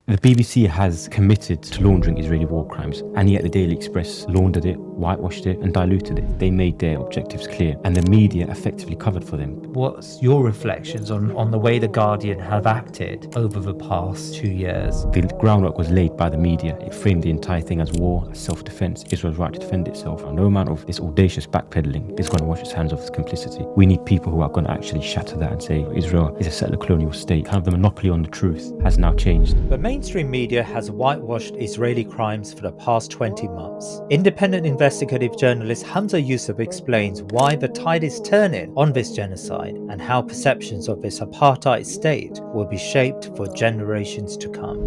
The BBC has committed to laundering Israeli war crimes, and yet the Daily Express laundered it, whitewashed it, and diluted it. They made their objectives clear, and the media effectively covered for them. What's your reflections on the way The Guardian have acted over the past 2 years? The groundwork was laid by the media. It framed the entire thing as war, as self-defense, Israel's right to defend itself. No amount of this audacious backpedaling is going to wash its hands off its complicity. We need people who are going to actually shatter that and say Israel is a settler colonial state. Kind of the monopoly on the truth has now changed. But mainstream media has whitewashed Israeli crimes for the past 20 months. Independent investigative journalist Hamza Yusuf explains why the tide is turning on this genocide and how perceptions of this apartheid state will be shaped for generations to come.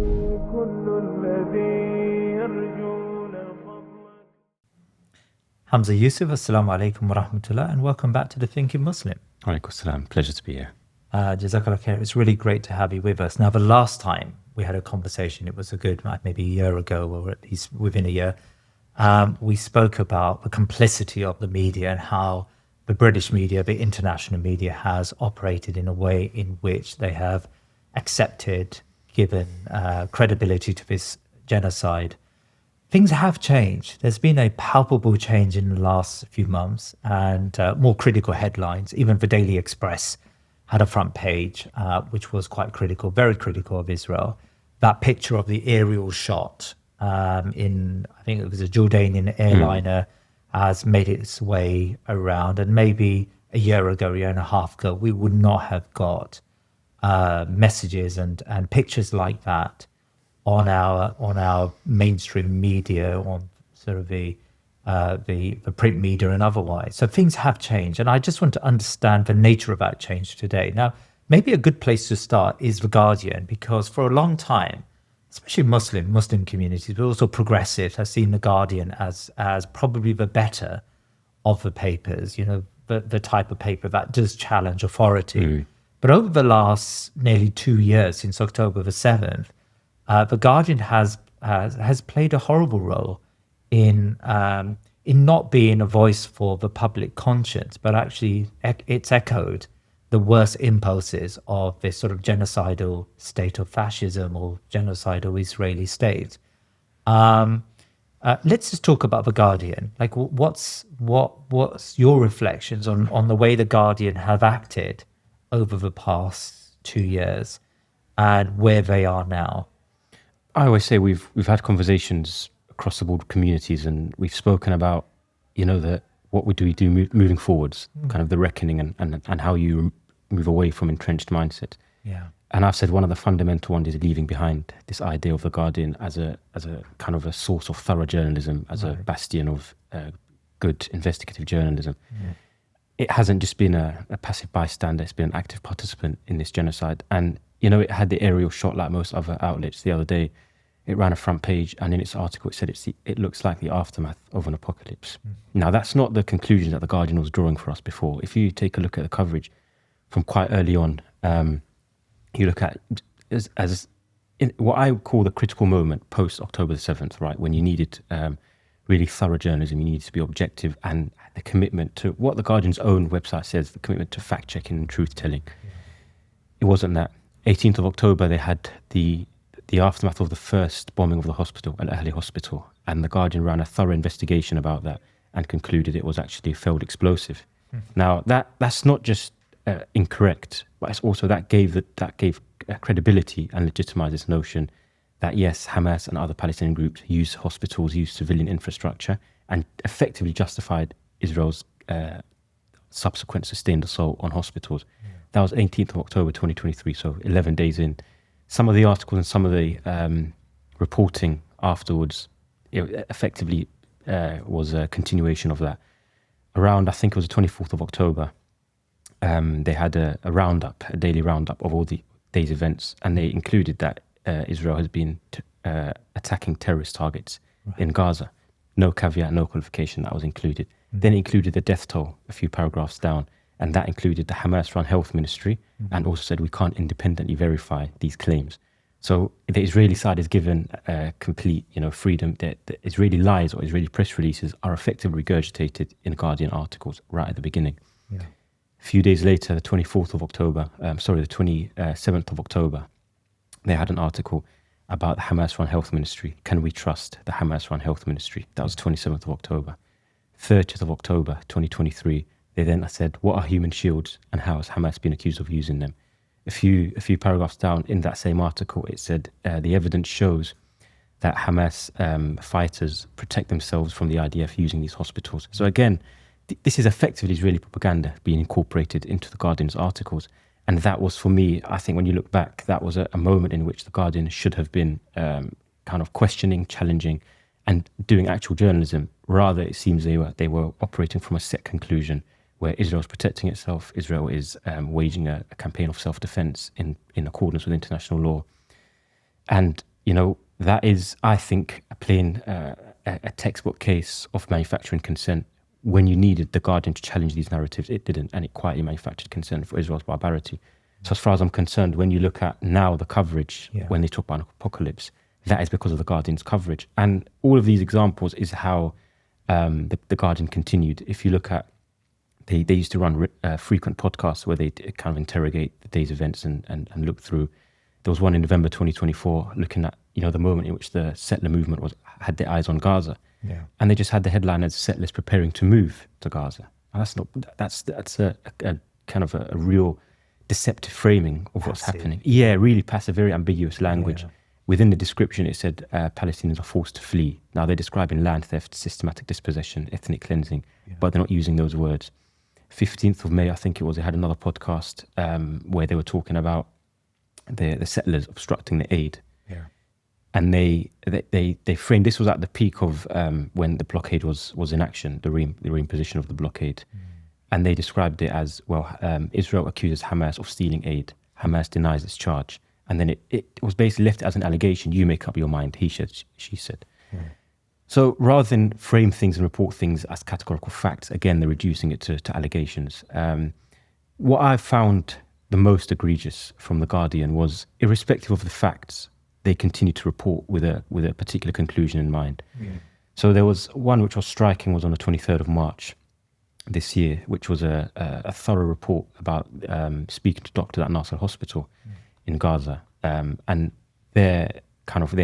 Hamza Yusuf, assalamu alaikum wa rahmatullah, and welcome back to The Thinking Muslim. Alaikum salam, pleasure to be here. Jazakallah khair. It's really great to have you with us. Now, the last time we had a conversation, it was a good, maybe a year ago, or at least within a year, we spoke about the complicity of the media and how the British media, the international media, has operated in a way in which they have accepted, given credibility to this genocide. Things have changed. There's been a palpable change in the last few months, and more critical headlines. Even the Daily Express had a front page, which was quite critical, very critical of Israel. That picture of the aerial shot in, I think it was a Jordanian airliner, has made its way around. And maybe a year and a half ago, we would not have got messages and pictures like that on our mainstream media, on sort of the print media and otherwise. So things have changed, and I just want to understand the nature of that change today. Now, maybe a good place to start is The Guardian, because for a long time, especially Muslim communities, but also progressives, have seen The Guardian as probably the better of the papers, the type of paper that does challenge authority. But over the last nearly 2 years, since October the 7th, The Guardian has played a horrible role in not being a voice for the public conscience, but actually it's echoed the worst impulses of this sort of genocidal state of fascism or genocidal Israeli state. Let's just talk about The Guardian. Like, what's your reflections on the way The Guardian have acted over the past 2 years and where they are now? I always say we've had conversations across the board communities, and we've spoken about, what we do moving forwards, kind of the reckoning and how you move away from entrenched mindset. Yeah. And I've said one of the fundamental ones is leaving behind this idea of The Guardian as a kind of a source of thorough journalism, as a bastion of good investigative journalism. Yeah. It hasn't just been a passive bystander, it's been an active participant in this genocide. And it had the aerial shot like most other outlets. The other day, it ran a front page, and in its article, it said it looks like the aftermath of an apocalypse. Now, that's not the conclusion that The Guardian was drawing for us before. If you take a look at the coverage from quite early on, you look at as in what I call the critical moment post October the 7th, right, when you needed really thorough journalism, you needed to be objective, and the commitment to what The Guardian's own website says, the commitment to fact-checking and truth-telling. It wasn't that. 18th of October, they had the aftermath of the first bombing of the hospital, Al Ahli Hospital, and The Guardian ran a thorough investigation about that and concluded it was actually a failed explosive. Now, that's not just incorrect, but it's also that gave credibility and legitimized this notion that yes, Hamas and other Palestinian groups use hospitals, use civilian infrastructure, and effectively justified Israel's subsequent sustained assault on hospitals. That was 18th of October 2023, so 11 days in. Some of the articles and some of the reporting afterwards, it effectively was a continuation of that. Around, I think it was the 24th of October, they had a daily roundup of all the day's events, and they included that Israel has been attacking terrorist targets in Gaza. No caveat, no qualification, that was included. Then it included the death toll a few paragraphs down, and that included the Hamas-run health ministry, and also said we can't independently verify these claims. So the Israeli side is given complete, freedom. The Israeli lies or Israeli press releases are effectively regurgitated in Guardian articles right at the beginning. Yeah. A few days later, the 27th of October, they had an article, about the Hamas-run health ministry. Can we trust the Hamas-run health ministry? That was 27th of October. 30th of October 2023, they then said, what are human shields and how has Hamas been accused of using them? A few paragraphs down in that same article, it said the evidence shows that Hamas fighters protect themselves from the IDF using these hospitals. So again, this is effectively Israeli propaganda being incorporated into the Guardian's articles. And that was, for me, I think when you look back, that was a moment in which the Guardian should have been kind of questioning, challenging, and doing actual journalism. Rather, it seems they were operating from a set conclusion where Israel is protecting itself, Israel is waging a campaign of self-defense in accordance with international law. And, you know, that is, I think, a textbook case of manufacturing consent. When you needed the Guardian to challenge these narratives, it didn't, and it quietly manufactured consent for Israel's barbarity. So as far as I'm concerned, when you look at now the coverage, when they talk about an apocalypse, that is because of the Guardian's coverage. And all of these examples is how the Guardian continued. If you look at, they used to run frequent podcasts where they kind of interrogate the day's events and look through. There was one in November 2024 looking at, you know, the moment in which the settler movement had their eyes on Gaza. Yeah. And they just had the headline as settlers preparing to move to Gaza. And that's a kind of a real deceptive framing of what's happening. Yeah, really passive, very ambiguous language. Yeah. Within the description, it said Palestinians are forced to flee. Now they're describing land theft, systematic dispossession, ethnic cleansing, but they're not using those words. 15th of May, I think it was, they had another podcast where they were talking about the settlers obstructing the aid. Yeah. And they framed, this was at the peak of when the blockade was in action, the reimposition of the blockade. And they described it as, well, Israel accuses Hamas of stealing aid. Hamas denies this charge. And then it was basically left as an allegation. You make up your mind, he said, she said. So rather than frame things and report things as categorical facts, again, they're reducing it to allegations. What I found the most egregious from The Guardian was, irrespective of the facts, they continued to report with a particular conclusion in mind. So there was one which was striking, was on the 23rd of March this year, which was a thorough report about speaking to doctors at Nasser Hospital in Gaza. And their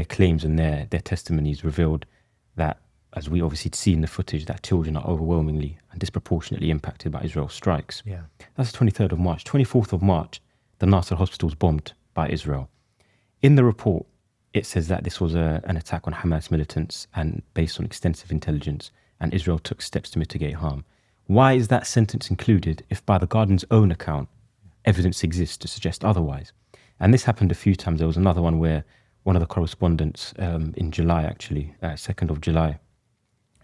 claims and their testimonies revealed that, as we obviously see in the footage, that children are overwhelmingly and disproportionately impacted by Israel's strikes. Yeah. That's the 23rd of March. 24th of March, the Nasser hospital was bombed by Israel. In the report, it says that this was an attack on Hamas militants and based on extensive intelligence, and Israel took steps to mitigate harm. Why is that sentence included if, by the Guardian's own account, evidence exists to suggest otherwise? And this happened a few times. There was another one where one of the correspondents in July, actually, 2nd of July,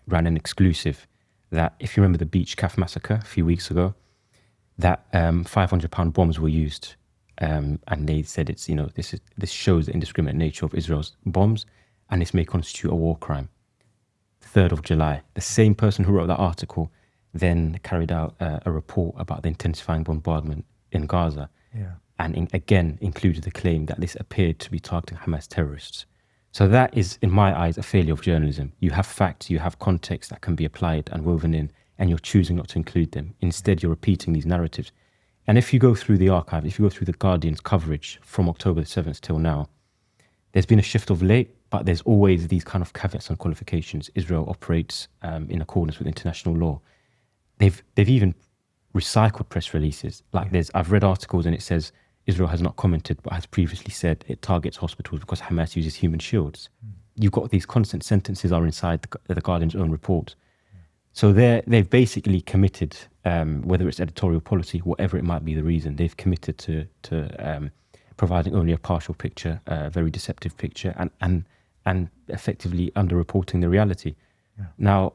ran an exclusive that, if you remember the Beach Calf massacre a few weeks ago, that 500-pound bombs were used. And they said this shows the indiscriminate nature of Israel's bombs, and this may constitute a war crime. 3rd of July, the same person who wrote that article then carried out a report about the intensifying bombardment in Gaza, and again included the claim that this appeared to be targeting Hamas terrorists. So that is, in my eyes, a failure of journalism. You have facts, you have context that can be applied and woven in, and you're choosing not to include them. Instead, you're repeating these narratives. And if you go through the archive, if you go through the Guardian's coverage from October the 7th till now, there's been a shift of late, but there's always these kind of caveats and qualifications. Israel operates in accordance with international law. They've even recycled press releases. I've read articles and it says Israel has not commented, but has previously said it targets hospitals because Hamas uses human shields. You've got these constant sentences are inside the Guardian's own report. So they've basically committed, whether it's editorial policy, whatever it might be the reason, they've committed to providing only a partial picture, a very deceptive picture, and effectively underreporting the reality. Yeah. Now,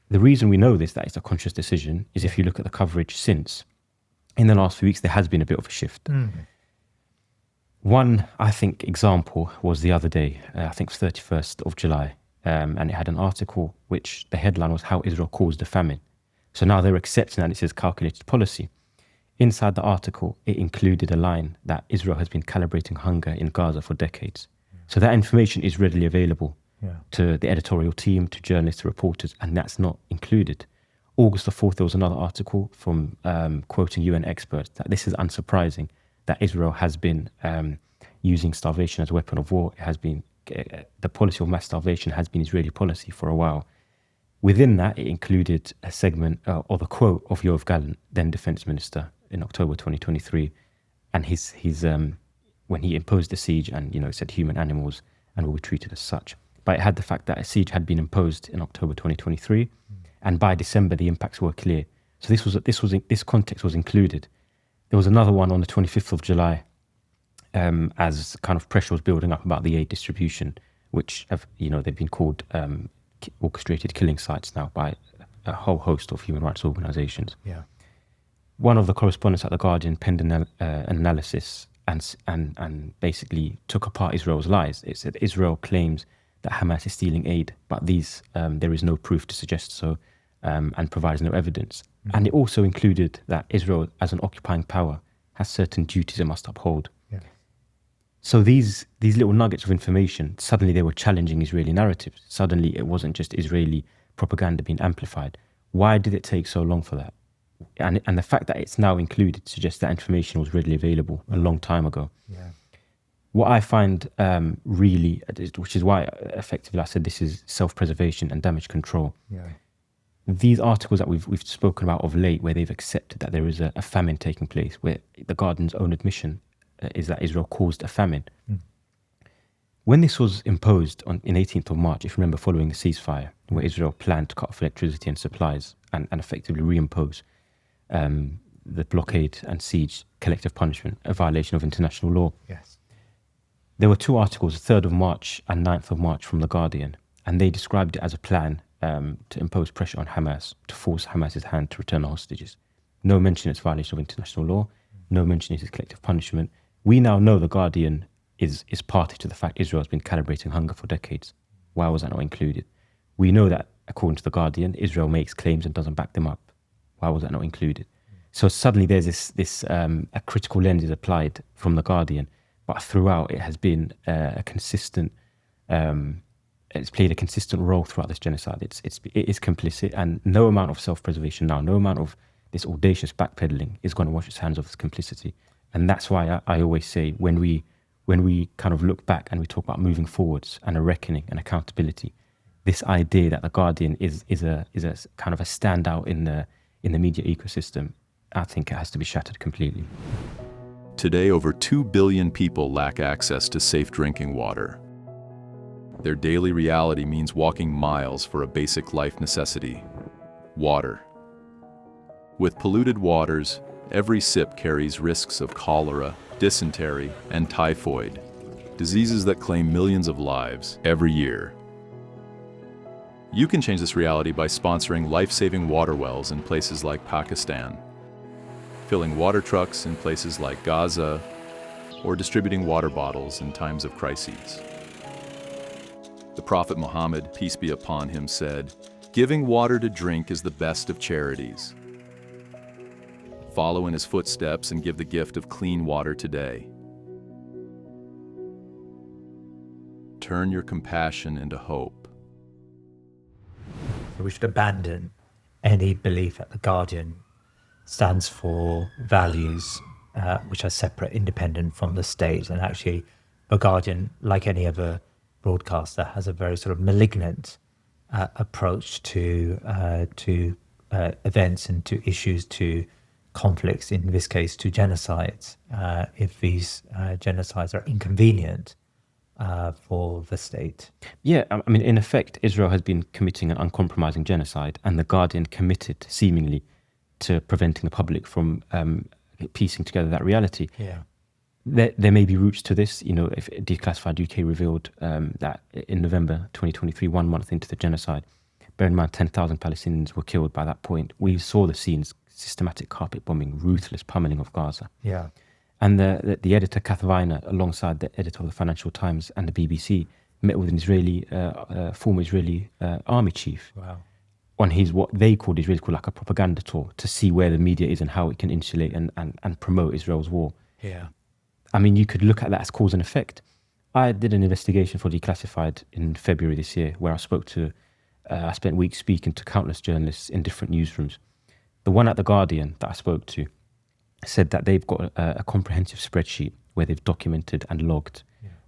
the reason we know this, that it's a conscious decision, is if you look at the coverage since. In the last few weeks, there has been a bit of a shift. One, I think, example was the other day, I think it was 31st of July, and it had an article which the headline was How Israel Caused the Famine. So now they're accepting that it says calculated policy. Inside the article, it included a line that Israel has been calibrating hunger in Gaza for decades. So that information is readily available to the editorial team, to journalists, to reporters, and that's not included. August the 4th, there was another article from quoting UN experts that this is unsurprising, that Israel has been using starvation as a weapon of war. It has been the policy of mass starvation has been Israeli policy for a while. Within that, it included a segment or the quote of Yoav Gallant, then Defense Minister, in October 2023, and his when he imposed the siege, and it said human animals and will be treated as such. But it had the fact that a siege had been imposed in October 2023, and by December the impacts were clear. So this context was included. There was another one on the 25th of July, as kind of pressure was building up about the aid distribution, which they've been called orchestrated killing sites now by a whole host of human rights organizations. Yeah. One of the correspondents at The Guardian penned an analysis and basically took apart Israel's lies. It said Israel claims that Hamas is stealing aid, but there is no proof to suggest so, and provides no evidence. Mm-hmm. And it also included that Israel, as an occupying power, has certain duties it must uphold. Yeah. So these little nuggets of information, suddenly they were challenging Israeli narratives. Suddenly it wasn't just Israeli propaganda being amplified. Why did it take so long for that? And the fact that it's now included suggests that information was readily available a long time ago. Yeah. What I find really, which is why effectively I said this is self-preservation and damage control. Yeah. These articles that we've spoken about of late, where they've accepted that there is a famine taking place, where the Guardian's own admission is that Israel caused a famine. Mm. When this was imposed in 18th of March, if you remember, following the ceasefire, where Israel planned to cut off electricity and supplies and effectively reimpose the blockade and siege collective punishment, a violation of international law. Yes. There were two articles, 3rd of March and 9th of March from The Guardian, and they described it as a plan to impose pressure on Hamas, to force Hamas's hand to return the hostages. No mention it's violation of international law, no mention it is collective punishment. We now know The Guardian is party to the fact Israel has been calibrating hunger for decades. Why was that not included? We know that, according to The Guardian, Israel makes claims and doesn't back them up. Why was that not included? So suddenly there's a critical lens is applied from The Guardian, but throughout it has been a consistent, it's played a consistent role throughout this genocide. It is complicit, and no amount of self-preservation now, no amount of this audacious backpedaling is going to wash its hands of this complicity. And that's why I always say when we kind of look back and we talk about moving forwards and a reckoning and accountability, this idea that The Guardian is a kind of a standout in the media ecosystem, I think it has to be shattered completely. Today, over 2 billion people lack access to safe drinking water. Their daily reality means walking miles for a basic life necessity: water. With polluted waters, every sip carries risks of cholera, dysentery, and typhoid, diseases that claim millions of lives every year. You can change this reality by sponsoring life-saving water wells in places like Pakistan, filling water trucks in places like Gaza, or distributing water bottles in times of crises. The Prophet Muhammad, peace be upon him, said, "Giving water to drink is the best of charities." Follow in his footsteps and give the gift of clean water today. Turn your compassion into hope. We should abandon any belief that The Guardian stands for values which are separate, independent from the state. And actually, The Guardian, like any other broadcaster, has a very sort of malignant approach to events and to issues, to conflicts, in this case to genocides, if these genocides are inconvenient for the state. Yeah, I mean, in effect, Israel has been committing an uncompromising genocide, and The Guardian committed, seemingly, to preventing the public from piecing together that reality. Yeah. There may be roots to this. If Declassified UK revealed that in November 2023, 1 month into the genocide, bear in mind 10,000 Palestinians were killed by that point. We saw the scenes: systematic carpet bombing, ruthless pummeling of Gaza. Yeah. And the editor, Kath Weiner, alongside the editor of the Financial Times and the BBC, met with an former Israeli army chief. Wow. On what they called like a propaganda tour, to see where the media is and how it can insulate and promote Israel's war. Yeah. I mean, you could look at that as cause and effect. I did an investigation for Declassified in February this year, where I spent weeks speaking to countless journalists in different newsrooms. The one at The Guardian that I spoke to said that they've got a comprehensive spreadsheet where they've documented and logged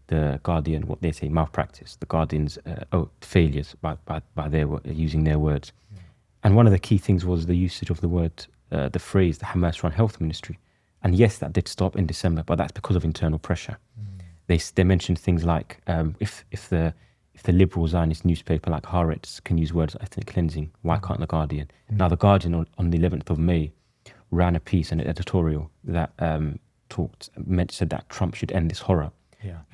the Guardian, what they say, malpractice, the Guardian's failures by using their words. And one of the key things was the usage of the word, the phrase, the Hamas-run health ministry. And yes, that did stop in December, but that's because of internal pressure. They mentioned things like if the liberal Zionist newspaper like Haaretz can use words like ethnic cleansing, why can't the Guardian? Now, the Guardian on the 11th of May ran a piece, an editorial that said that Trump should end this horror.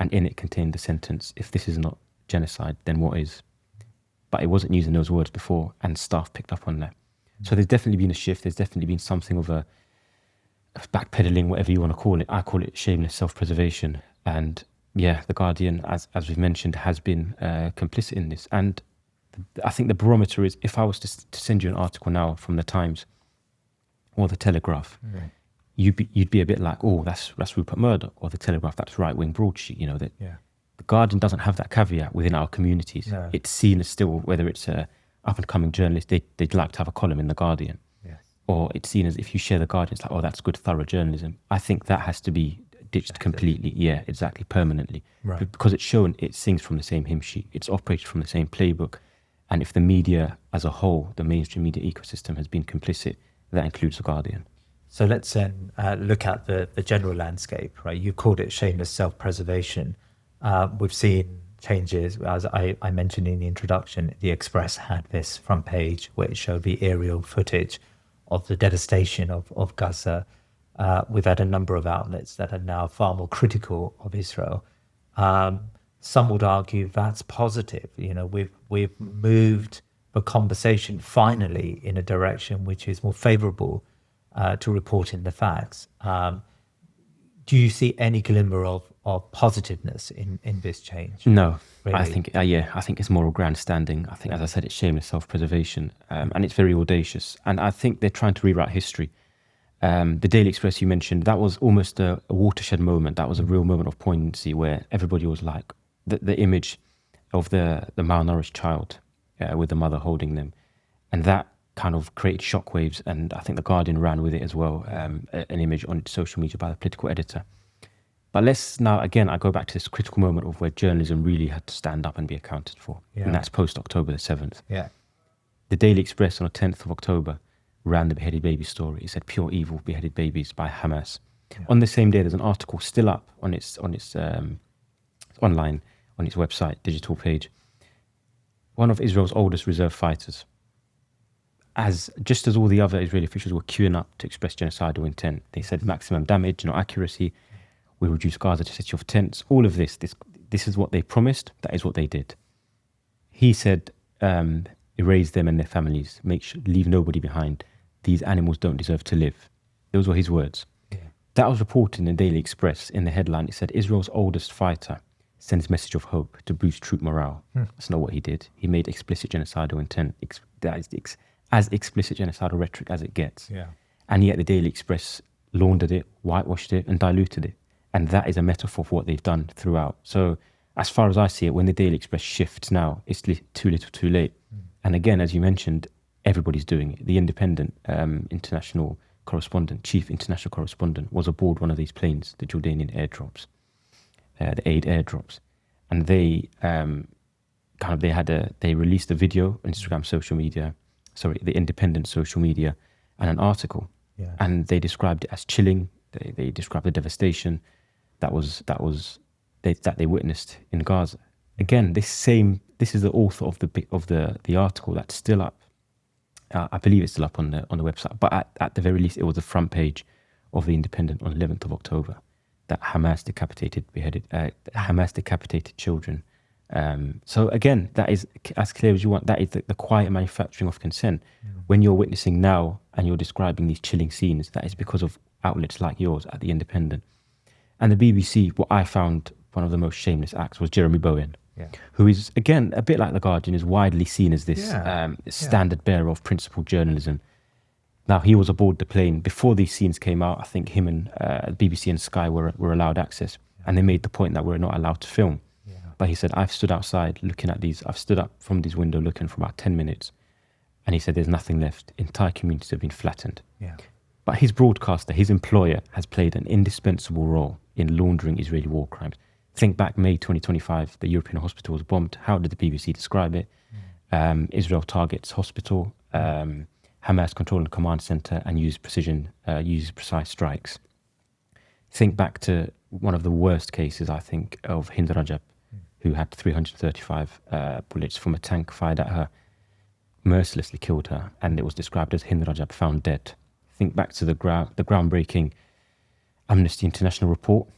And in it contained the sentence, if this is not genocide, then what is? But it wasn't using those words before, and staff picked up on that. So there's definitely been a shift. There's definitely been something of a backpedaling, whatever you want to call it. I call it shameless self-preservation. And yeah, the Guardian, as we've mentioned, has been complicit in this. And I think the barometer is, if I was to send you an article now from the Times or the Telegraph, you'd be a bit like, oh, that's Rupert Murdoch, or the Telegraph, that's right-wing broadsheet. You know that the Guardian doesn't have that caveat within our communities. No. It's seen as still, whether it's a up-and-coming journalist, they'd like to have a column in the Guardian, or it's seen as, if you share the Guardian, it's like, oh, that's good, thorough journalism. I think that has to be ditched completely. Yeah, exactly, permanently, because it's shown it sings from the same hymn sheet. It's operated from the same playbook, and if the media as a whole, the mainstream media ecosystem, has been complicit, that includes the Guardian. So let's then look at the general landscape, right? You called it shameless self-preservation. We've seen changes, as I mentioned in the introduction. The Express had this front page where it showed the aerial footage of the devastation of Gaza. We've had a number of outlets that are now far more critical of Israel. Some would argue that's positive. You know, we've moved the conversation finally in a direction which is more favourable to reporting the facts. Do you see any glimmer of positiveness in this change? No, really? I think it's moral grandstanding. I think, as I said, it's shameless self-preservation, and it's very audacious. And I think they're trying to rewrite history. The Daily Express you mentioned, that was almost a watershed moment. That was a real moment of poignancy where everybody was like, the image of the malnourished child with the mother holding them, and that kind of created shockwaves, and I think the Guardian ran with it as well, an image on social media by the political editor. But I go back to this critical moment of where journalism really had to stand up and be accounted for, and that's post-October the 7th. The Daily Express on the 10th of October ran the beheaded baby story. It said pure evil, beheaded babies by Hamas. On the same day, there's an article still up on its online, on its website, digital page. One of Israel's oldest reserve fighters, just as all the other Israeli officials were queuing up to express genocidal intent. They said maximum damage, no accuracy. We reduce Gaza to a city of tents. All of this is what they promised. That is what they did. He said, erase them and their families. Leave nobody behind. These animals don't deserve to live. Those were his words. That was reported in the Daily Express. In the headline, it said, Israel's oldest fighter sends message of hope to boost troop morale. That's not what he did. He made explicit genocidal intent. That is as explicit genocidal rhetoric as it gets. And yet the Daily Express laundered it, whitewashed it, and diluted it. And that is a metaphor for what they've done throughout. So as far as I see it, when the Daily Express shifts now, it's too little too late. And again, as you mentioned, everybody's doing it. The Independent international correspondent, chief international correspondent, was aboard one of these planes, the Jordanian airdrops, the aid airdrops. And they they released a video on Instagram social media, the Independent social media, and an article. And they described it as chilling. They described the devastation that they witnessed in Gaza. Again, this is the author of the article that's still up. I believe it's still up on the website. But at the very least, it was the front page of the Independent on 11th of October that Hamas decapitated children. So again, that is as clear as you want. That is the quiet manufacturing of consent. When you're witnessing now and you're describing these chilling scenes, that is because of outlets like yours at the Independent. And the BBC, what I found one of the most shameless acts was Jeremy Bowen, who is, again, a bit like The Guardian, is widely seen as this standard bearer of principled journalism. Now, he was aboard the plane. Before these scenes came out, I think him and BBC and Sky were allowed access, and they made the point that we're not allowed to film. But he said, I've stood outside looking at these, I've stood up from this window looking for about 10 minutes, and he said there's nothing left. Entire communities have been flattened. But his broadcaster, his employer, has played an indispensable role in laundering Israeli war crimes. Think back May 2025, the European hospital was bombed. How did the BBC describe it? Israel targets hospital, Hamas controlling the command center and uses precise strikes. Think back to one of the worst cases, I think, of Hind Rajab, who had 335 bullets from a tank fired at her, mercilessly killed her, and it was described as Hind Rajab found dead. Think back to the groundbreaking Amnesty International report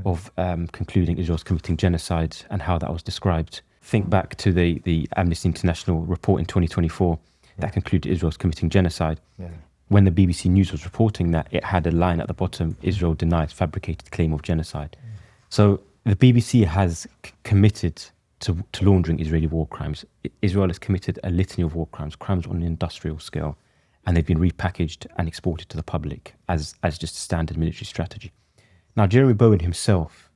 of concluding Israel's committing genocide and how that was described. Think back to the Amnesty International report in 2024 that concluded Israel's committing genocide. Yeah. When the BBC News was reporting that, it had a line at the bottom, Israel denies fabricated claim of genocide. So the BBC has committed to laundering Israeli war crimes. Israel has committed a litany of war crimes on an industrial scale, and they've been repackaged and exported to the public as just a standard military strategy. Now, Jeremy Bowen himself,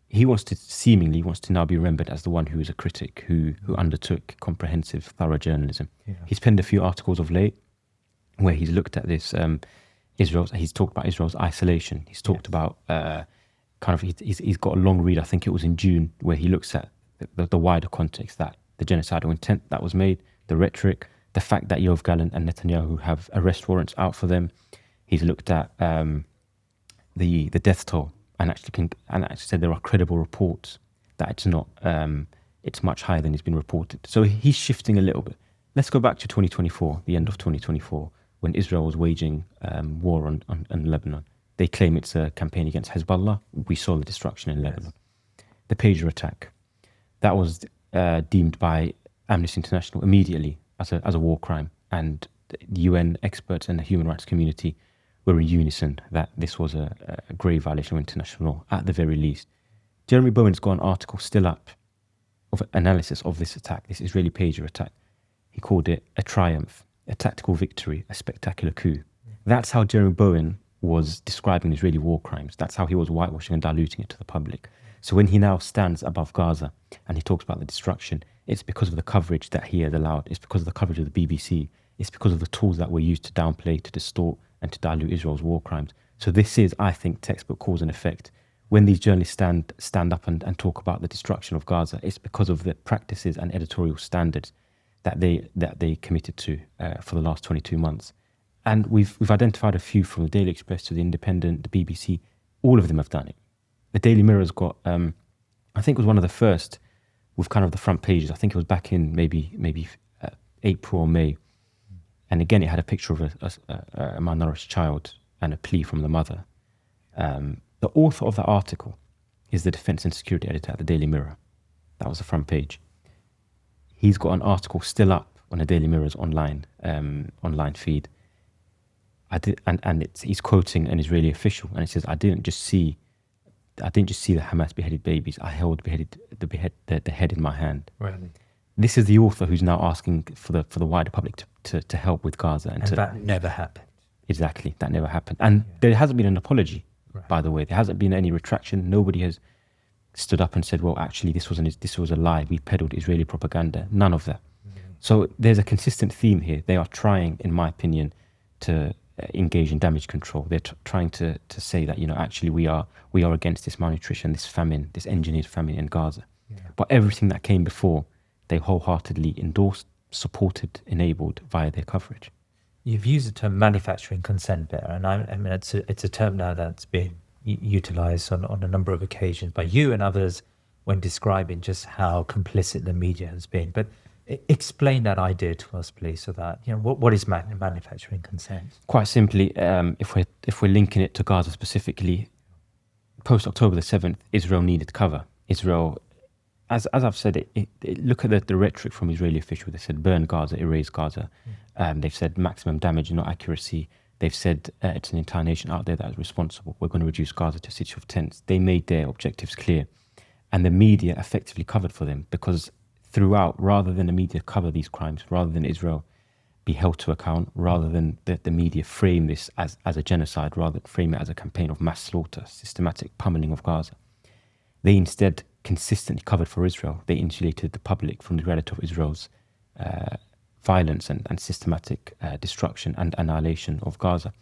he wants to now be remembered as the one who was a critic, who undertook comprehensive, thorough journalism. Yeah. He's penned a few articles of late where he's looked at this, he's talked about Israel's isolation. He's talked about, he's got a long read, I think it was in June, where he looks at the wider context, that the genocidal intent that was made, the rhetoric, the fact that Yoav Gallant and Netanyahu have arrest warrants out for them. He's looked at the death toll and actually said there are credible reports that it's not, it's much higher than has been reported. So he's shifting a little bit. Let's go back to 2024, the end of 2024, when Israel was waging war on Lebanon. They claim it's a campaign against Hezbollah. We saw the destruction in Lebanon. The pager attack, that was deemed by Amnesty International immediately as a war crime, and the UN experts and the human rights community were in unison that this was a grave violation of international law, at the very least. Jeremy Bowen's got an article still up of analysis of this attack, this Israeli pager attack. He called it a triumph, a tactical victory, a spectacular coup. That's how Jeremy Bowen was describing Israeli war crimes. That's how he was whitewashing and diluting it to the public. So when he now stands above Gaza and he talks about the destruction, it's because of the coverage that he has allowed. It's because of the coverage of the BBC. It's because of the tools that were used to downplay, to distort, and to dilute Israel's war crimes. So this is, I think, textbook cause and effect. When these journalists stand up and talk about the destruction of Gaza, it's because of the practices and editorial standards that they committed to for the last 22 months. And we've identified a few, from the Daily Express to the Independent, the BBC. All of them have done it. The Daily Mirror's got, I think it was one of the first with kind of the front pages. I think it was back in maybe April or May. And again, it had a picture of a malnourished child and a plea from the mother. The author of that article is the defense and security editor at the Daily Mirror. That was the front page. He's got an article still up on the Daily Mirror's online feed. He's quoting an Israeli official, and it says, "I didn't just see the Hamas beheaded babies. I held the head in my hand." Really? This is the author who's now asking for the wider public to help with Gaza, and that never happened. Exactly, that never happened, and there hasn't been an apology. Right. By the way, there hasn't been any retraction. Nobody has stood up and said, "Well, actually, this was a lie. We peddled Israeli propaganda." None of that. Mm-hmm. So there's a consistent theme here. They are trying, in my opinion, to engage in damage control. They're trying to say that, actually we are against this malnutrition, this famine, this engineered famine in Gaza. Yeah. But everything that came before, they wholeheartedly endorsed, supported, enabled via their coverage. You've used the term manufacturing consent there, and I mean it's a term now that's been utilised on a number of occasions by you and others when describing just how complicit the media has been. But explain that idea to us, please, so that what is manufacturing consent? Quite simply, if we're linking it to Gaza specifically, post October the 7th, Israel needed cover. Israel, as I've said, look at the rhetoric from Israeli officials. They said burn Gaza, erase Gaza. They've said maximum damage, not accuracy. They've said it's an entire nation out there that is responsible. We're going to reduce Gaza to a city of tents. They made their objectives clear, and the media effectively covered for them, because throughout, rather than the media cover these crimes, rather than Israel be held to account, rather than the media frame this as a genocide, rather than frame it as a campaign of mass slaughter, systematic pummeling of Gaza, they instead consistently covered for Israel. They insulated the public from the reality of Israel's violence and systematic destruction and annihilation of Gaza.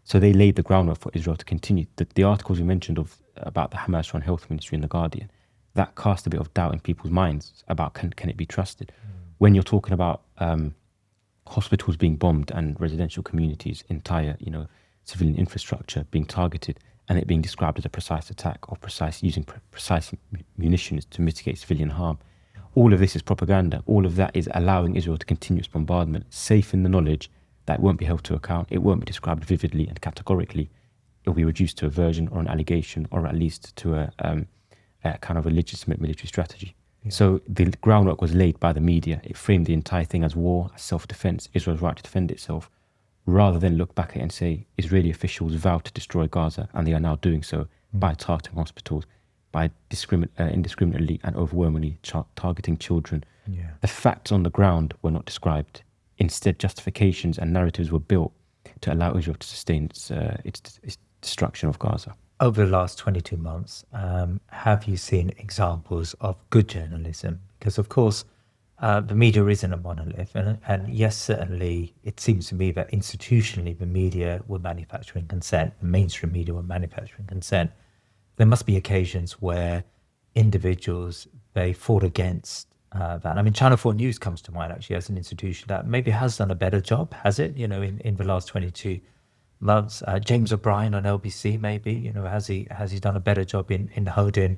So they laid the groundwork for Israel to continue. The articles you mentioned about the Hamas-run health ministry in The Guardian, that cast a bit of doubt in people's minds about can it be trusted. When you're talking about hospitals being bombed and residential communities, entire civilian infrastructure being targeted, and it being described as a precise attack or using precise munitions to mitigate civilian harm. All of this is propaganda. All of that is allowing Israel to continue its bombardment, safe in the knowledge that it won't be held to account, it won't be described vividly and categorically. It'll be reduced to a version or an allegation, or at least to a kind of a legitimate military strategy. Yeah. So the groundwork was laid by the media. It framed the entire thing as war, as self-defense, Israel's right to defend itself, rather than look back at it and say Israeli officials vowed to destroy Gaza, and they are now doing so by targeting hospitals, by indiscriminately and overwhelmingly targeting children. Yeah. The facts on the ground were not described. Instead, justifications and narratives were built to allow Israel to sustain its destruction of Gaza. Over the last 22 months, have you seen examples of good journalism? Because, of course, the media isn't a monolith. And yes, certainly, it seems to me that institutionally the media were manufacturing consent, the mainstream media were manufacturing consent. There must be occasions where individuals, they fought against that. I mean, Channel 4 News comes to mind, actually, as an institution that maybe has done a better job, has it, in the last 22 months. James O'Brien on LBC, maybe, has he done a better job in holding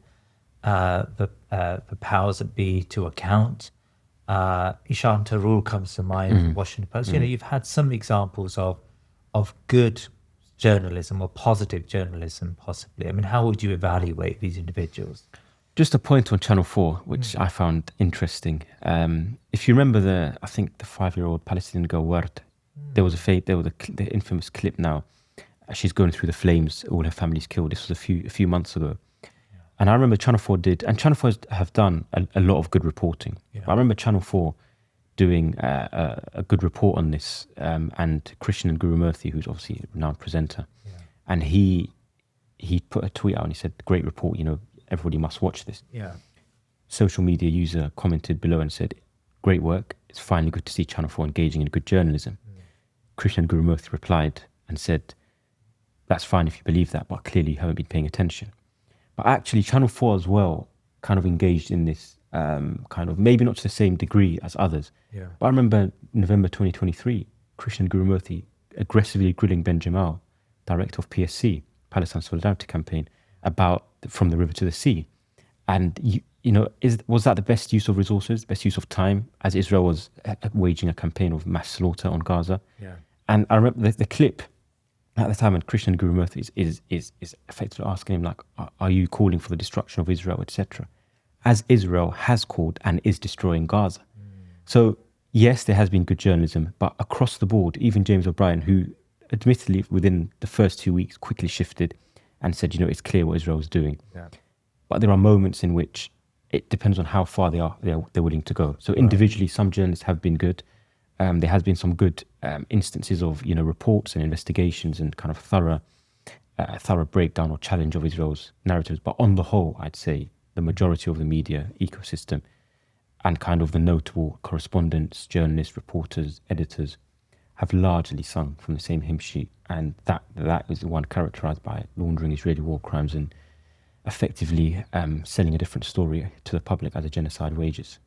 the powers that be to account? Ishan Tarur comes to mind, Washington Post. You've had some examples of good journalism or positive journalism, possibly. I mean, how would you evaluate these individuals? Just a point on Channel 4, which I found interesting. If you remember the 5-year-old Palestinian girl Ward, there was the infamous clip now. She's going through the flames, all her family's killed. This was a few months ago. And I remember Channel 4 and Channel 4 have done a lot of good reporting. Yeah. I remember Channel 4 doing a good report on this, and Krishnan Gurumurthy, who's obviously a renowned presenter, and he put a tweet out and he said, "Great report, everybody must watch this." Yeah. Social media user commented below and said, "Great work. It's finally good to see Channel 4 engaging in good journalism." Krishnan Gurumurthy replied and said, "That's fine if you believe that, but clearly you haven't been paying attention." But actually, Channel 4 as well kind of engaged in this kind of, maybe not to the same degree as others. Yeah. But I remember November 2023, Krishnan Gurumurthy aggressively grilling Baitulmaal, director of PSC, Palestine Solidarity Campaign, about from the river to the sea. And, was that the best use of resources, best use of time, as Israel was waging a campaign of mass slaughter on Gaza? Yeah. And I remember the clip at the time when Krishnan Gurumurthy is effectively asking him, like, are you calling for the destruction of Israel, etc., as Israel has called and is destroying Gaza. So yes, there has been good journalism, but across the board, even James O'Brien, who admittedly within the first 2 weeks quickly shifted and said, it's clear what Israel is doing. Yeah. But there are moments in which it depends on how far they're willing to go. So individually, some journalists have been good. There has been some good instances of reports and investigations and kind of thorough breakdown or challenge of Israel's narratives. But on the whole, I'd say the majority of the media ecosystem and kind of the notable correspondents, journalists, reporters, editors have largely sung from the same hymn sheet, and that is the one characterized by laundering Israeli war crimes and effectively selling a different story to the public as a genocide wages.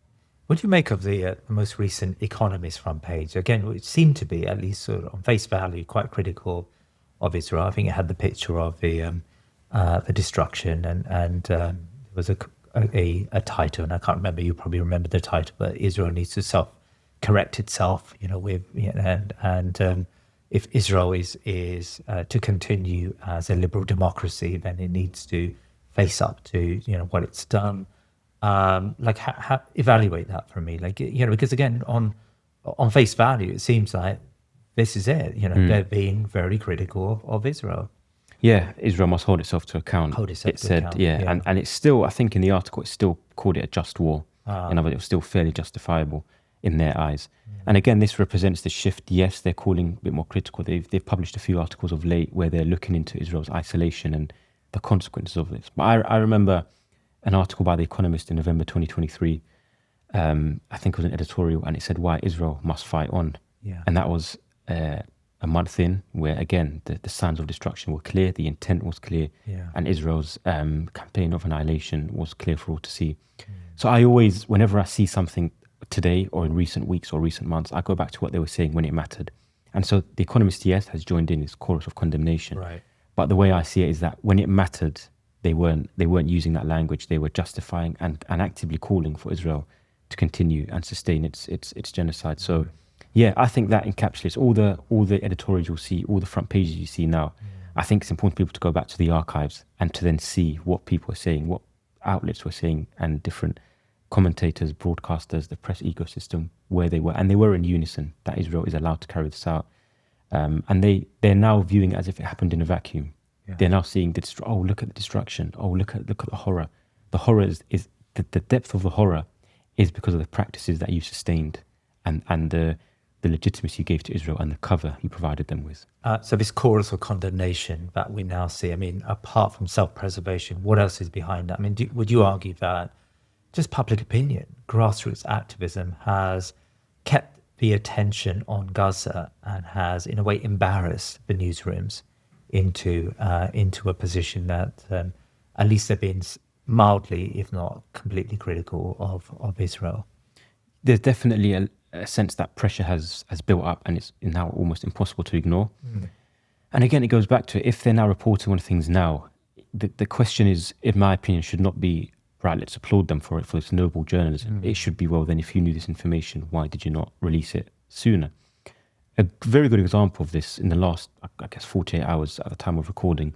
What do you make of the most recent Economist front page? Again, it seemed to be, at least sort of on face value, quite critical of Israel. I think it had the picture of the destruction, and there was a title, and I can't remember. You probably remember the title, but Israel needs to self-correct itself. If Israel is to continue as a liberal democracy, then it needs to face up to what it's done. Evaluate that for me, because again, on face value, it seems like this is it. They're being very critical of Israel. Yeah, Israel must hold itself to account. And it's still, I think in the article, it still called it a just war. In other words, it was still fairly justifiable in their eyes. And again, this represents the shift. Yes, they're calling a bit more critical. They've published a few articles of late where they're looking into Israel's isolation and the consequences of this. But I remember an article by The Economist in November 2023 I think it was an editorial, and it said why Israel must fight on. Yeah. And that was a month in, where again the signs of destruction were clear, the intent was clear, Yeah. and Israel's campaign of annihilation was clear for all to see. So I always, whenever I see something today or in recent weeks or recent months, I go back to what they were saying when it mattered. And so the Economist, yes, has joined in this chorus of condemnation. Right. But the way I see it is that when it mattered, they weren't using that language. They were justifying and actively calling for Israel to continue and sustain its genocide. So, yeah, I think that encapsulates all the editorials you'll see, all the front pages you see now. I think it's important for people to go back to the archives and to then see what people are saying, what outlets were saying, and different commentators, broadcasters, the press ecosystem, where they were. And they were in unison that Israel is allowed to carry this out. And they're now viewing it as if it happened in a vacuum. Yeah. They're now seeing, look at the destruction. Oh, look at the horror. The horror is the depth of the horror is because of the practices that you sustained and the legitimacy you gave to Israel and the cover you provided them with. So this chorus of condemnation that we now see, I mean, apart from self-preservation, what else is behind that? I mean, would you argue that just public opinion, grassroots activism has kept the attention on Gaza and has, in a way, embarrassed the newsrooms into a position that at least they've been mildly, if not completely critical of Israel? There's definitely a sense that pressure has built up, and it's now almost impossible to ignore. And again, it goes back to, if they're now reporting on things now, the question is, in my opinion, should not be, right, let's applaud them for this noble journalism. It should be, well, then if you knew this information, why did you not release it sooner? A very good example of this in the last, I guess, 48 hours at the time of recording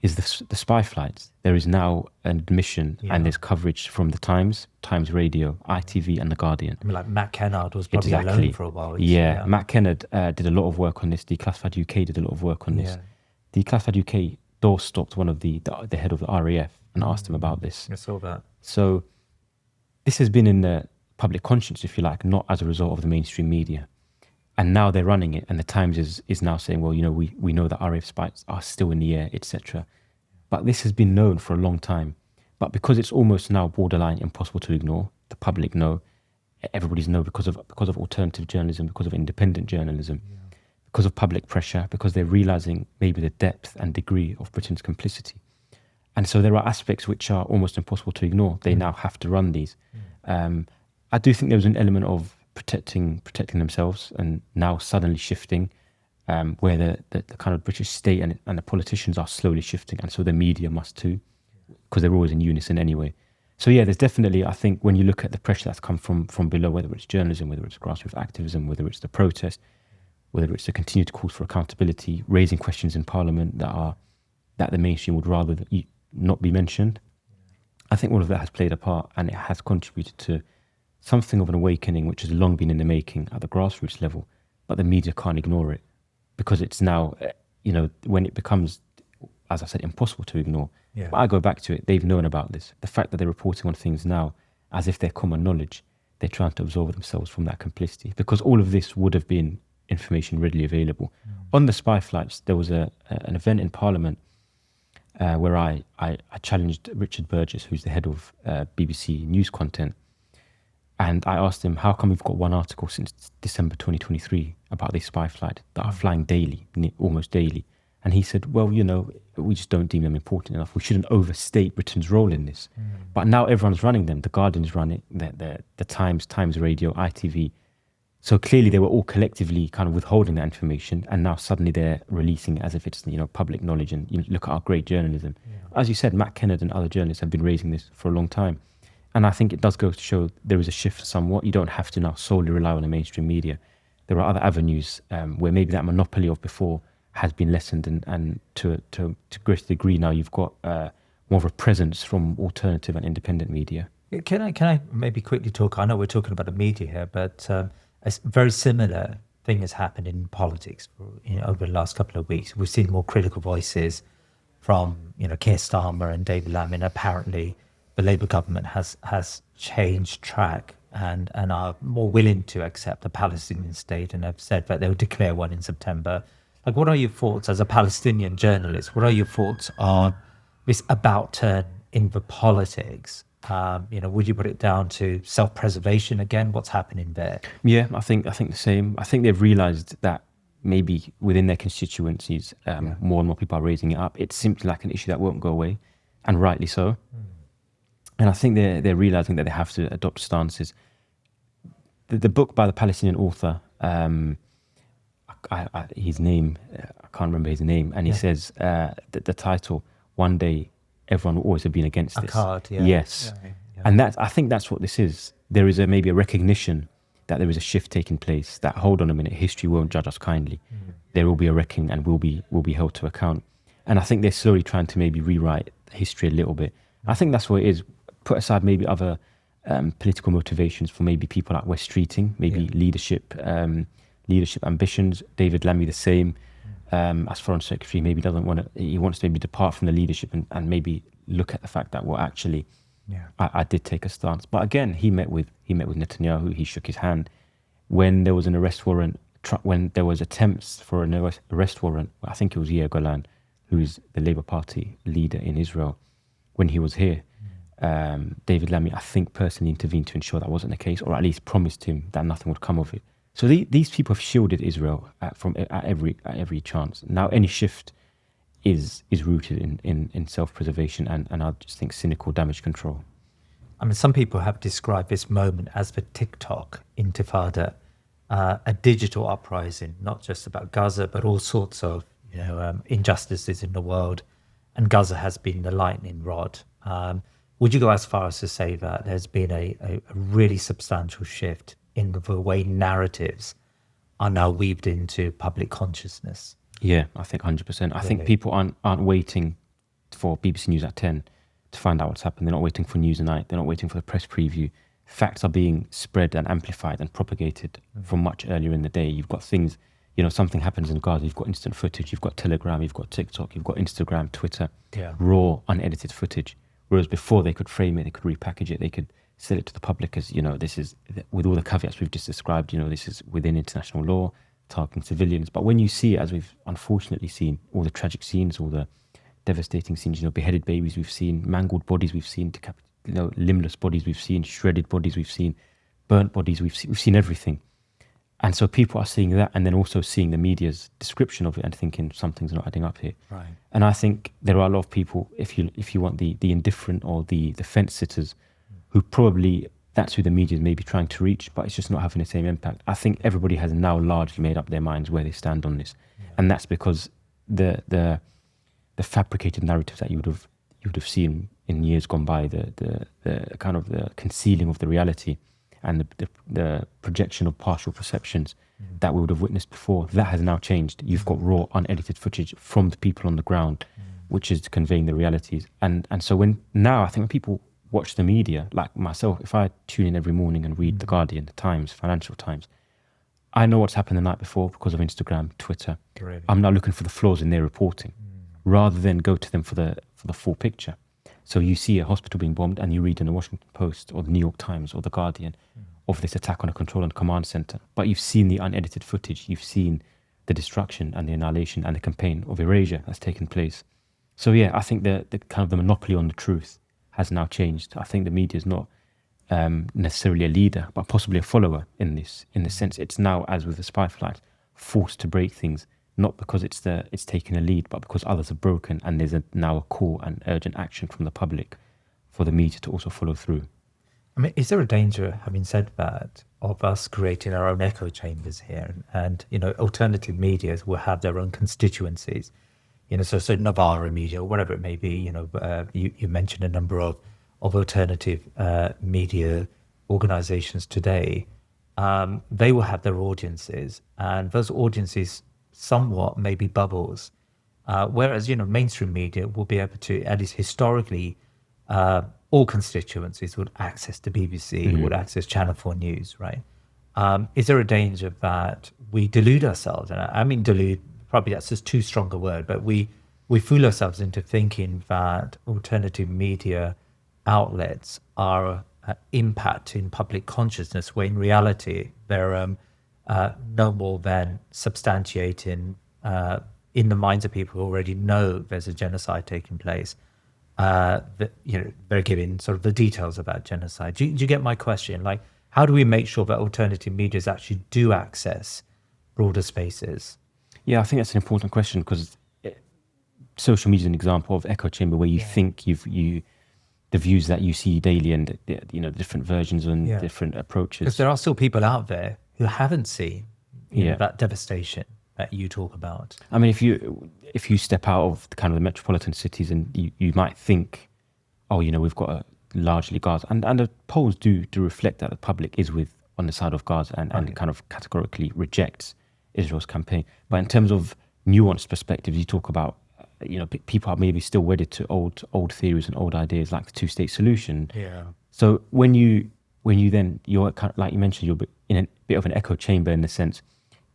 is the spy flights. There is now an admission and there's coverage from the Times Radio, ITV and The Guardian. I mean, like Matt Kennard was probably alone for a while. Yeah, Matt Kennard did a lot of work on this. Declassified UK did a lot of work on this. Declassified UK doorstopped one of the head of the RAF and asked him about this. I saw that. So this has been in the public conscience, if you like, not as a result of the mainstream media. And now they're running it, and the Times is now saying, well, we know that RAF spies are still in the air, etc. But this has been known for a long time. But because it's almost now borderline impossible to ignore, the public know, everybody's know because of alternative journalism, because of independent journalism, because of public pressure, because they're realizing maybe the depth and degree of Britain's complicity. And so there are aspects which are almost impossible to ignore. They now have to run these. I do think there was an element of protecting themselves, and now suddenly shifting, where the kind of British state and the politicians are slowly shifting, and so the media must too, because they're always in unison anyway. So yeah, there's definitely, I think, when you look at the pressure that's come from below, whether it's journalism, whether it's grassroots activism, whether it's the protest, whether it's the continued calls for accountability, raising questions in Parliament that the mainstream would rather not be mentioned. I think all of that has played a part, and it has contributed to something of an awakening which has long been in the making at the grassroots level, but the media can't ignore it because it's now, when it becomes, as I said, impossible to ignore. Yeah. But I go back to it, they've known about this. The fact that they're reporting on things now as if they're common knowledge, they're trying to absolve themselves from that complicity, because all of this would have been information readily available. On the spy flights, there was an event in Parliament where I challenged Richard Burgess, who's the head of BBC News content, and I asked him, how come we've got one article since December 2023 about these spy flights that are flying daily, almost daily? And he said, well, we just don't deem them important enough. We shouldn't overstate Britain's role in this. But now everyone's running them. The Guardian's run it, the Times Radio, ITV. So clearly they were all collectively kind of withholding that information, and now suddenly they're releasing it as if it's public knowledge. And look at our great journalism. As you said, Matt Kennard and other journalists have been raising this for a long time. And I think it does go to show there is a shift somewhat. You don't have to now solely rely on the mainstream media. There are other avenues where maybe that monopoly of before has been lessened, and to a greater degree now you've got more of a presence from alternative and independent media. Can I maybe quickly talk? I know we're talking about the media here, but a very similar thing has happened in politics over the last couple of weeks. We've seen more critical voices from Keir Starmer and David Lammy. Apparently, the Labour government has changed track and are more willing to accept a Palestinian state, and have said that they'll declare one in September. Like, what are your thoughts as a Palestinian journalist? What are your thoughts on this about turn in the politics Would you put it down to self-preservation again? What's happening there? Yeah, I think the same. I think they've realised that maybe within their constituencies, more and more people are raising it up. It's simply like an issue that won't go away, and rightly so. And I think they're realising that they have to adopt stances. The book by the Palestinian author, his name, I can't remember his name, and he says the title, "One Day Everyone will always have been against this." Yes. Yeah. And I think that's what this is. There is maybe a recognition that there is a shift taking place, that hold on a minute, history won't judge us kindly. There will be a reckoning and we'll be held to account. And I think they're slowly trying to maybe rewrite history a little bit. I think that's what it is. Put aside maybe other political motivations for maybe people like West Streeting, maybe leadership ambitions. David Lammy the same. As Foreign Secretary, maybe he wants to maybe depart from the leadership and maybe look at the fact that, well, actually, I did take a stance. But again, he met with Netanyahu. He shook his hand when there was an arrest warrant. When there was attempts for an arrest warrant, I think it was Yair Golan, who is the Labour Party leader in Israel, when he was here. David Lammy, I think, personally intervened to ensure that wasn't the case, or at least promised him that nothing would come of it. So these people have shielded Israel at every chance. Now any shift is rooted in self-preservation and I just think cynical damage control. I mean, some people have described this moment as the TikTok Intifada, a digital uprising, not just about Gaza, but all sorts of injustices in the world. And Gaza has been the lightning rod. Would you go as far as to say that there's been a really substantial shift in the way narratives are now weaved into public consciousness? Yeah, I think 100%. I think people aren't waiting for BBC News at 10 to find out what's happened. They're not waiting for News at Night. They're not waiting for the press preview. Facts are being spread and amplified and propagated from much earlier in the day. You've got things, something happens in Gaza, you've got instant footage, you've got Telegram, you've got TikTok, you've got Instagram, Twitter, raw, unedited footage. Whereas before they could frame it, they could repackage it, they could sell it to the public as, this is, with all the caveats we've just described, this is within international law, targeting civilians. But when you see it, as we've unfortunately seen, all the tragic scenes, all the devastating scenes, beheaded babies we've seen, mangled bodies we've seen, limbless bodies we've seen, shredded bodies we've seen, burnt bodies we've seen everything. And so people are seeing that and then also seeing the media's description of it and thinking something's not adding up here. Right. And I think there are a lot of people, if you want the indifferent or the fence sitters, who probably that's who the media is maybe trying to reach, but it's just not having the same impact. I think everybody has now largely made up their minds where they stand on this, and that's because the fabricated narratives that you would have seen in years gone by, the kind of the concealing of the reality and the projection of partial perceptions that we would have witnessed before, that has now changed. You've got raw, unedited footage from the people on the ground, which is conveying the realities. And so I think when people watch the media, like myself, if I tune in every morning and read The Guardian, The Times, Financial Times, I know what's happened the night before because of Instagram, Twitter. Really? I'm now looking for the flaws in their reporting rather than go to them for the full picture. So you see a hospital being bombed and you read in the Washington Post or the New York Times or The Guardian of this attack on a control and command center. But you've seen the unedited footage. You've seen the destruction and the annihilation and the campaign of erasure that's taken place. So yeah, I think the kind of the monopoly on the truth has now changed. I think the media is not necessarily a leader, but possibly a follower in this sense. It's now, as with the spy flight, forced to break things, not because it's taking a lead, but because others have broken and there's now a call and urgent action from the public for the media to also follow through. I mean, is there a danger, having said that, of us creating our own echo chambers here? And alternative media will have their own constituencies. So Novara Media, or whatever it may be, you mentioned a number of alternative media organizations today. They will have their audiences, and those audiences somewhat may be bubbles. Whereas, mainstream media will be able to, at least historically, all constituencies would access the BBC, would access Channel 4 News, right? Is there a danger that we delude ourselves? And I mean delude, probably that's just too strong a word, but we fool ourselves into thinking that alternative media outlets are impacting public consciousness, where in reality they're no more than substantiating in the minds of people who already know there's a genocide taking place, they're giving sort of the details about genocide. Do you get my question? Like, how do we make sure that alternative medias actually do access broader spaces? Yeah, I think that's an important question, because social media is an example of echo chamber where you think the views that you see daily and the different versions and different approaches. Because there are still people out there who haven't seen that devastation that you talk about. I mean, if you step out of the kind of the metropolitan cities, and you might think, we've got a largely Gaza, and the polls do reflect that the public is on the side of Gaza and kind of categorically rejects Israel's campaign. But in terms of nuanced perspectives, you talk about people are maybe still wedded to old theories and old ideas like the two-state solution. Yeah. So when you're kind of, like you mentioned, you're in a bit of an echo chamber in the sense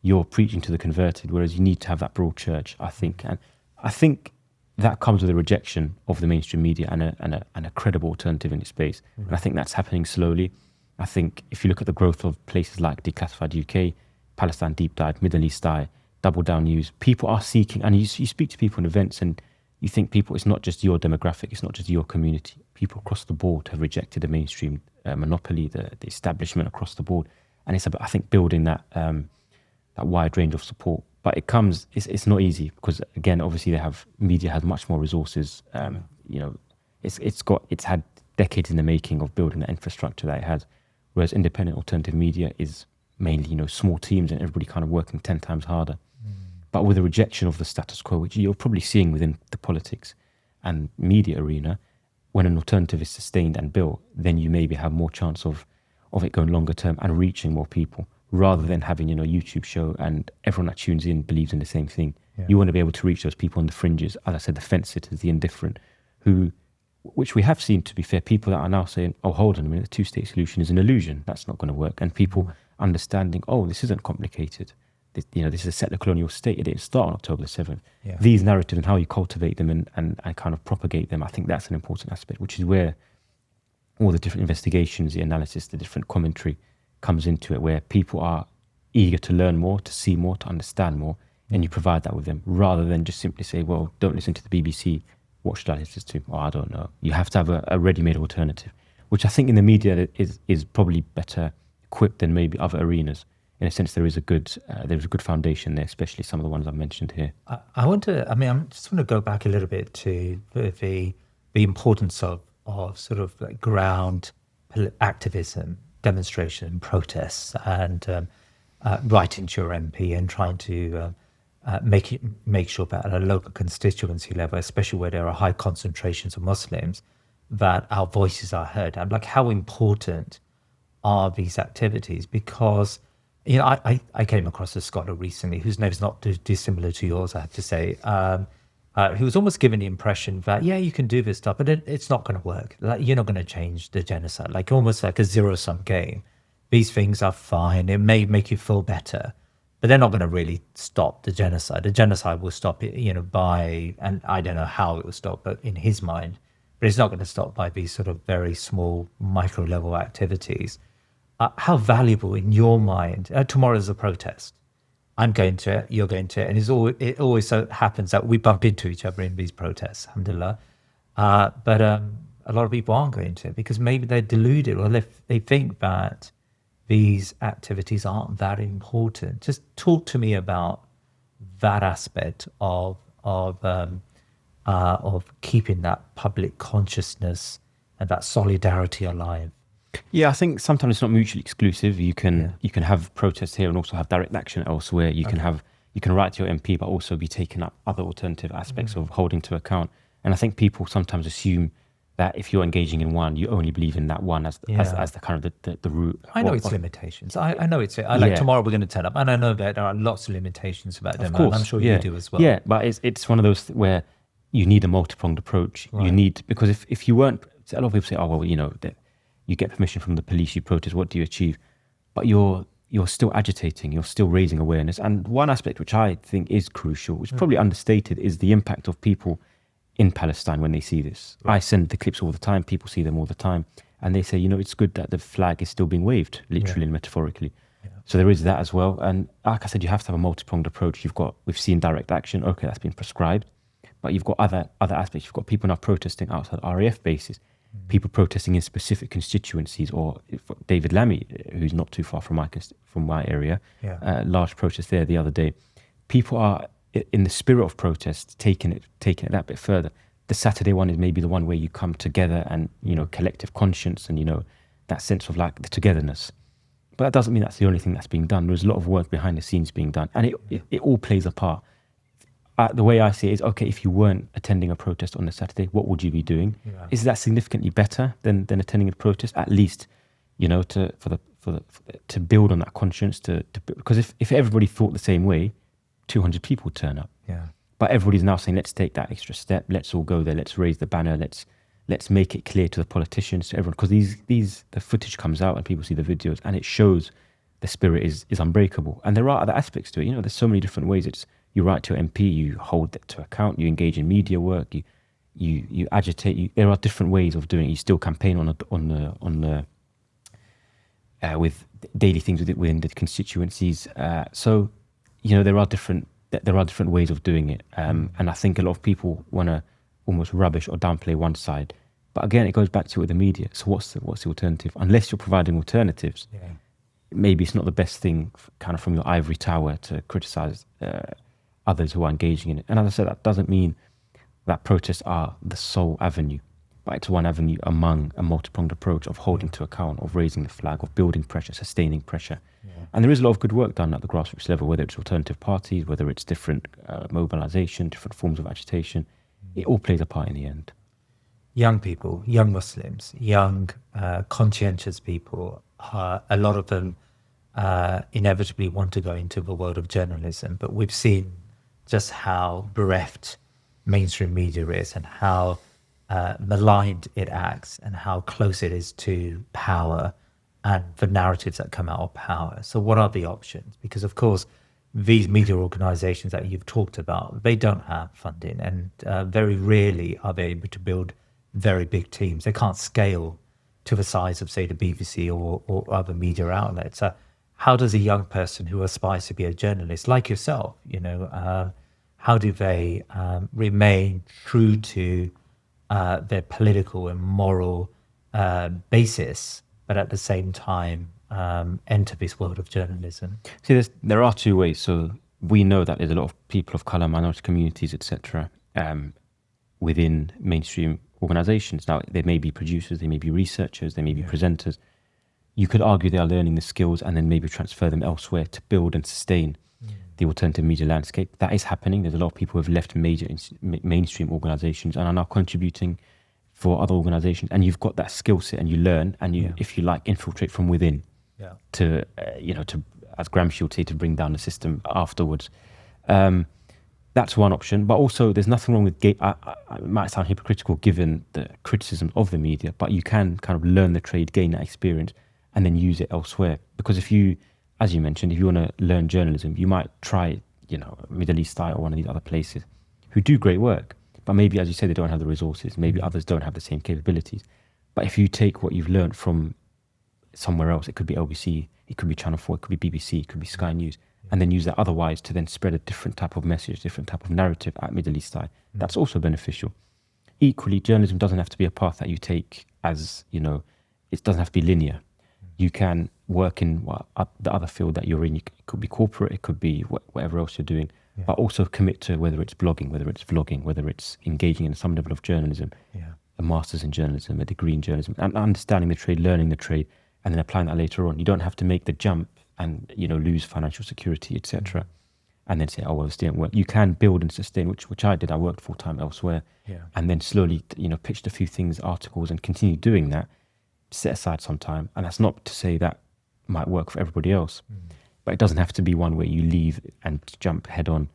you're preaching to the converted, whereas you need to have that broad church, I think. And I think that comes with a rejection of the mainstream media and a credible alternative in its space. Mm-hmm. And I think that's happening slowly. I think if you look at the growth of places like Declassified UK, Palestine Deep Dive, Middle East Eye, Double Down News, people are seeking, and you speak to people in events and you think it's not just your demographic, it's not just your community. People across the board have rejected the mainstream monopoly, the establishment across the board. And it's about, I think, building that wide range of support. But it's not easy, because again, obviously media has much more resources. It's had decades in the making of building the infrastructure that it has, whereas independent alternative media is mainly, small teams and everybody kind of working 10 times harder. But with a rejection of the status quo, which you're probably seeing within the politics and media arena, when an alternative is sustained and built, then you maybe have more chance of it going longer term and reaching more people, rather than having, a YouTube show and everyone that tunes in believes in the same thing. Yeah. You want to be able to reach those people on the fringes, as I said, the fence sitters, the indifferent, which we have seen, to be fair, people that are now saying, oh, hold on a minute, the two-state solution is an illusion, that's not going to work. And people understanding, oh, this isn't complicated. This is a settler colonial state. It didn't start on October the 7th. Yeah. These narratives and how you cultivate them and kind of propagate them, I think that's an important aspect, which is where all the different investigations, the analysis, the different commentary comes into it, where people are eager to learn more, to see more, to understand more, and you provide that with them, rather than just simply say, well, don't listen to the BBC, what should I listen to? Oh, I don't know. You have to have a ready-made alternative, which I think in the media is probably better equipped than maybe other arenas. In a sense, there is a good foundation there, especially some of the ones I've mentioned here. I just want to go back a little bit to the importance of sort of like ground activism, demonstration, protests, and writing to your MP and trying to make sure that at a local constituency level, especially where there are high concentrations of Muslims, that our voices are heard. And like, how important are these activities? Because I came across a scholar recently whose name is not dissimilar to yours, I have to say, who was almost given the impression that, you can do this stuff, but it's not going to work. Like, you're not going to change the genocide, like almost like a zero-sum game. These things are fine. It may make you feel better, but they're not going to really stop the genocide. The genocide will stop it, and I don't know how it will stop, but in his mind, but it's not going to stop by these sort of very small micro-level activities. How valuable in your mind, tomorrow's a protest, I'm going to it, you're going to it, and it always so happens that we bump into each other in these protests, alhamdulillah. But a lot of people aren't going to it because maybe they're deluded, or they think that these activities aren't that important. Just talk to me about that aspect of keeping that public consciousness and that solidarity alive. Yeah, I think sometimes it's not mutually exclusive. You can have protests here and also have direct action elsewhere. You can write to your MP, but also be taking up other alternative aspects of holding to account. And I think people sometimes assume that if you're engaging in one, you only believe in that one as the kind of the root. I know its limitations. I know it's tomorrow we're going to turn up, and I know that there are lots of limitations about them. Of course, I'm sure you do as well. Yeah, but it's one of those where you need a multi-pronged approach. Right. Because if you weren't, a lot of people say, oh well, you get permission from the police, you protest, what do you achieve? But you're still agitating, you're still raising awareness. And one aspect which I think is crucial, which is probably understated, is the impact of people in Palestine when they see this. Right. I send the clips all the time, people see them all the time, and they say, it's good that the flag is still being waved, literally and metaphorically. Yeah. So there is that as well. And like I said, you have to have a multi-pronged approach. We've seen direct action, okay, that's been prescribed. but you've got other aspects. You've got people now protesting outside RAF bases, people protesting in specific constituencies, or David Lammy, who's not too far from my area, large protest there the other day. People are, in the spirit of protest, taking it that bit further. The Saturday one is maybe the one where you come together and, collective conscience and, that sense of like the togetherness. But that doesn't mean that's the only thing that's being done. There's a lot of work behind the scenes being done, and it all plays a part. The way I see it is, okay, if you weren't attending a protest on the Saturday, what would you be doing? Yeah. Is that significantly better than attending a protest? At least, to build on that conscience. Because if everybody thought the same way, 200 people would turn up. Yeah. But everybody's now saying, let's take that extra step. Let's all go there. Let's raise the banner. Let's make it clear to the politicians, to everyone, because the footage comes out and people see the videos, and it shows the spirit is unbreakable. And there are other aspects to it. There's so many different ways. You write to your MP, you hold it to account, you engage in media work, you agitate. There are different ways of doing it. You still campaign with daily things within the constituencies. So there are different ways of doing it. And I think a lot of people want to almost rubbish or downplay one side. But again, it goes back to it with the media. So what's the alternative? Unless you're providing alternatives, maybe it's not the best thing, kind of from your ivory tower, to criticize others who are engaging in it. And as I said, that doesn't mean that protests are the sole avenue, but it's one avenue among a multi-pronged approach of holding to account, of raising the flag, of building pressure, sustaining pressure. And there is a lot of good work done at the grassroots level, whether it's alternative parties, whether it's different mobilization, different forms of agitation. It all plays a part in the end. Young people, young Muslims, young conscientious people, a lot of them inevitably want to go into the world of journalism, but we've seen just how bereft mainstream media is, and how maligned it acts, and how close it is to power and the narratives that come out of power. So what are the options? Because of course, these media organizations that you've talked about, they don't have funding, and very rarely are they able to build very big teams. They can't scale to the size of, say, the BBC or other media outlets. How does a young person who aspires to be a journalist, like yourself, how do they remain true to their political and moral basis, but at the same time enter this world of journalism? See, there are two ways. So we know that there's a lot of people of colour, minority communities, etc., within mainstream organisations. Now, they may be producers, they may be researchers, they may be presenters. You could argue they are learning the skills and then maybe transfer them elsewhere to build and sustain the alternative media landscape. That is happening. There's a lot of people who have left major mainstream organisations and are now contributing for other organisations. And you've got that skill set, and you learn, and you, if you like, infiltrate from within to, as Gramsci would say, to bring down the system afterwards. That's one option. But also, there's nothing wrong with it might sound hypocritical given the criticism of the media, but you can kind of learn the trade, gain that experience, and then use it elsewhere. Because if you, as you mentioned, if you want to learn journalism, you might try, Middle East Eye or one of these other places who do great work. But maybe, as you say, they don't have the resources. Maybe others don't have the same capabilities. But if you take what you've learned from somewhere else, it could be LBC, it could be Channel 4, it could be BBC, it could be Sky News, and then use that otherwise to then spread a different type of message, different type of narrative at Middle East Eye. That's also beneficial. Equally, journalism doesn't have to be a path that you take as, it doesn't have to be linear. You can work in the other field that you're in. It could be corporate, it could be whatever else you're doing, but also commit to whether it's blogging, whether it's vlogging, whether it's engaging in some level of journalism, a master's in journalism, a degree in journalism, and understanding the trade, learning the trade, and then applying that later on. You don't have to make the jump and lose financial security, etc., and then say, oh, well, this didn't work. You can build and sustain, which I did. I worked full-time elsewhere, and then slowly, pitched a few things, articles, and continue doing that, set aside some time. And that's not to say that might work for everybody else, but it doesn't have to be one where you leave and jump head on,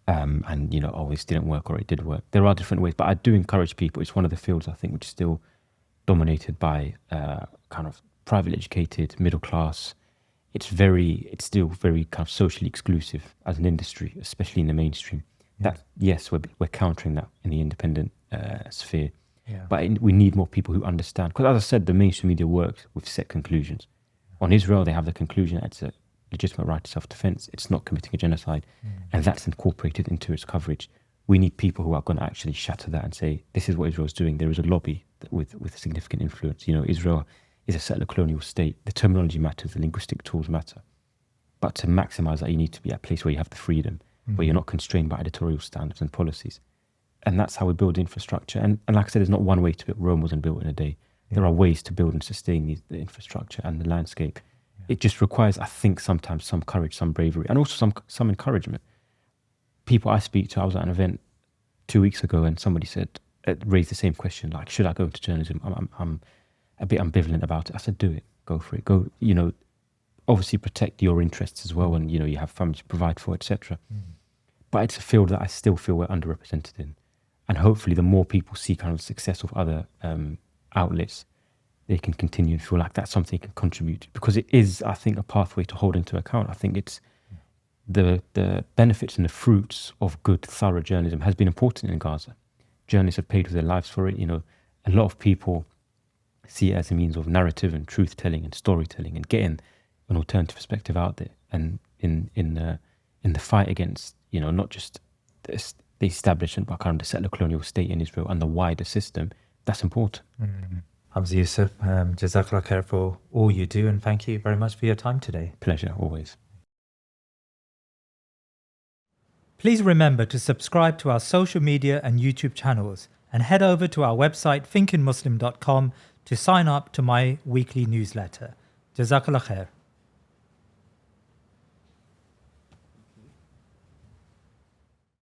and, oh, this didn't work or it did work. There are different ways, but I do encourage people. It's one of the fields, I think, which is still dominated by kind of privately educated, middle class. It's still very kind of socially exclusive as an industry, especially in the mainstream. That, yes, we're countering that in the independent sphere, but we need more people who understand. Because as I said, the mainstream media works with set conclusions. On Israel, they have the conclusion that it's a legitimate right to self-defense. It's not committing a genocide, and that's incorporated into its coverage. We need people who are going to actually shatter that and say, this is what Israel's doing. There is a lobby with significant influence. Israel is a settler colonial state. The terminology matters, the linguistic tools matter. But to maximize that, you need to be at a place where you have the freedom, where you're not constrained by editorial standards and policies. And that's how we build infrastructure. And like I said, there's not one way to build. Rome wasn't built in a day. There are ways to build and sustain the infrastructure and the landscape. It just requires, I think, sometimes some courage, some bravery, and also some encouragement. People I speak to, I was at an event 2 weeks ago and somebody raised the same question, like, should I go into journalism? I'm a bit ambivalent about it. I said, do it, go for it. Go, obviously protect your interests as well, and you have families to provide for, etc. But it's a field that I still feel we're underrepresented in, and hopefully the more people see kind of success of other outlets, they can continue and feel like that's something they can contribute to, because it is, I think, a pathway to hold into account. I think it's the benefits and the fruits of good, thorough journalism has been important in Gaza. Journalists have paid with their lives for it. A lot of people see it as a means of narrative and truth-telling and storytelling and getting an alternative perspective out there. And in the fight against, not just the establishment, but kind of the settler colonial state in Israel and the wider system, that's important. Hamza Yusuf, Jazakallah khair for all you do, and thank you very much for your time today. Pleasure, always. Please remember to subscribe to our social media and YouTube channels, and head over to our website thinkingmuslim.com to sign up to my weekly newsletter. Jazakallah khair.